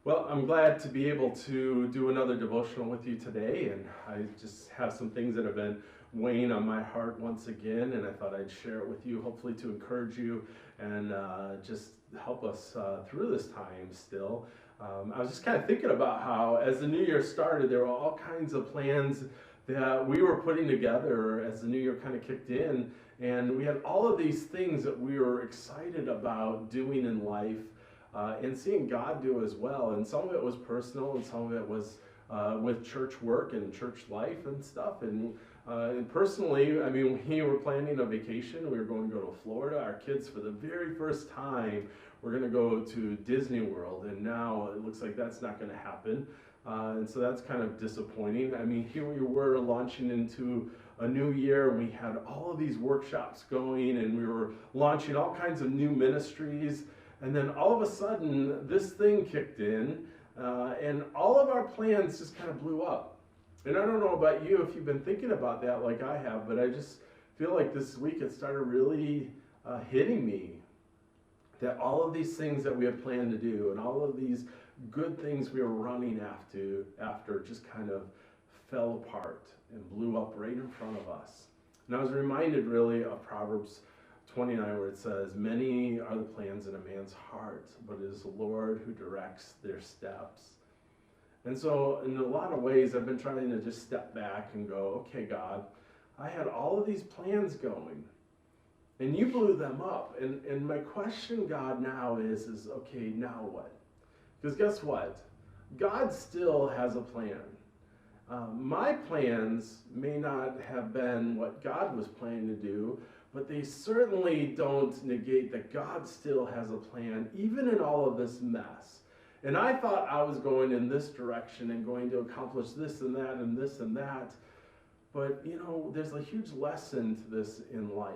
Well, I'm glad to be able to do another devotional with you today, and I just have some things that have been weighing on my heart once again, and I thought I'd share it with you, hopefully to encourage you and just help us through this time still. I was just kind of thinking about how, as the new year started, there were all kinds of plans that we were putting together as the new year kind of kicked in, and we had all of these things that we were excited about doing in life and seeing God do as well. And some of it was personal, and some of it was with church work and church life and stuff. And personally, I mean, we were planning a vacation. We were going to go to Florida. Our kids, for the very first time, were going to go to Disney World, and now it looks like that's not going to happen. And so that's kind of disappointing. I mean, here we were launching into a new year, and we had all of these workshops going, and we were launching all kinds of new ministries. And then all of a sudden, this thing kicked in, and all of our plans just kind of blew up. And I don't know about you if you've been thinking about that like I have, but I just feel like this week it started really hitting me that all of these things that we had planned to do and all of these good things we were running after just kind of fell apart and blew up right in front of us. And I was reminded really of Proverbs 29, where it says, "Many are the plans in a man's heart, but it is the Lord who directs their steps." And so in a lot of ways, I've been trying to just step back and go, okay, God, I had all of these plans going, and you blew them up. And my question, God, now is okay, now what? Because guess what? God still has a plan. My plans may not have been what God was planning to do, but they certainly don't negate that God still has a plan, even in all of this mess. And I thought I was going in this direction and going to accomplish this and that and this and that. But, you know, there's a huge lesson to this in life.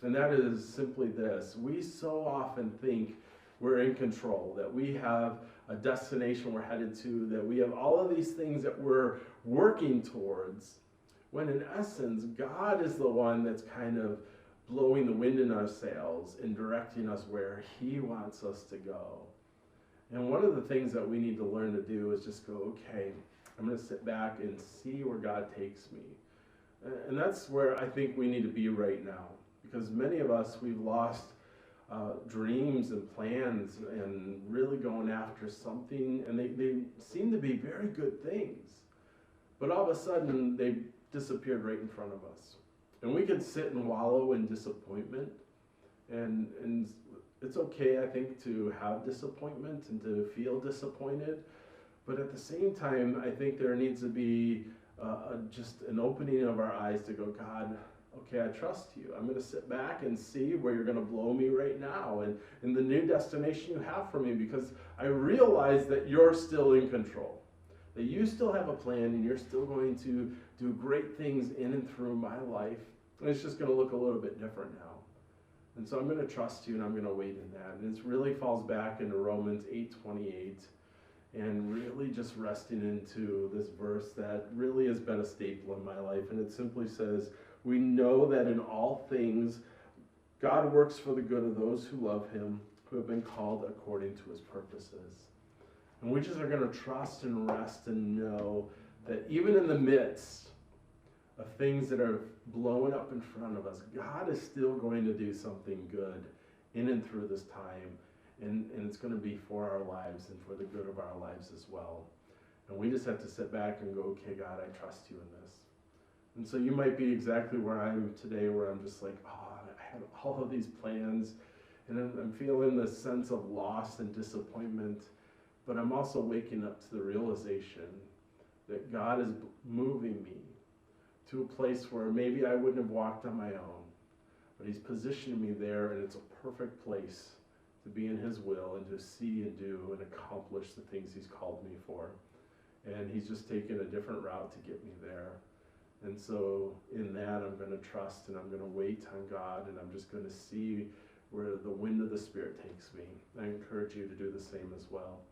And that is simply this. We so often think we're in control, that we have a destination we're headed to, that we have all of these things that we're working towards, when in essence, God is the one that's kind of blowing the wind in our sails and directing us where He wants us to go. And one of the things that we need to learn to do is just go, okay, I'm going to sit back and see where God takes me. And that's where I think we need to be right now. Because many of us, we've lost dreams and plans and really going after something. And they seem to be very good things. But all of a sudden, they disappeared right in front of us. And we can sit and wallow in disappointment. And it's okay, I think, to have disappointment and to feel disappointed. But at the same time, I think there needs to be just an opening of our eyes to go, God, okay, I trust you. I'm going to sit back and see where you're going to blow me right now and in the new destination you have for me, because I realize that you're still in control, that you still have a plan and you're still going to do great things in and through my life. And it's just going to look a little bit different now. And so I'm going to trust you and I'm going to wait in that. And it really falls back into Romans 8:28 and really just resting into this verse that really has been a staple in my life. And it simply says, we know that in all things God works for the good of those who love Him, who have been called according to His purposes. And we just are going to trust and rest and know that even in the midst of things that are blowing up in front of us, God is still going to do something good in and through this time. And it's going to be for our lives and for the good of our lives as well. And we just have to sit back and go, okay, God, I trust you in this. And so you might be exactly where I am today, where I'm just like, oh, I have all of these plans, and I'm feeling this sense of loss and disappointment. But I'm also waking up to the realization that God is moving me to a place where maybe I wouldn't have walked on my own, but He's positioned me there, and it's a perfect place to be in His will and to see and do and accomplish the things He's called me for. And He's just taken a different route to get me there. And so in that, I'm going to trust and I'm going to wait on God, and I'm just going to see where the wind of the Spirit takes me. I encourage you to do the same as well.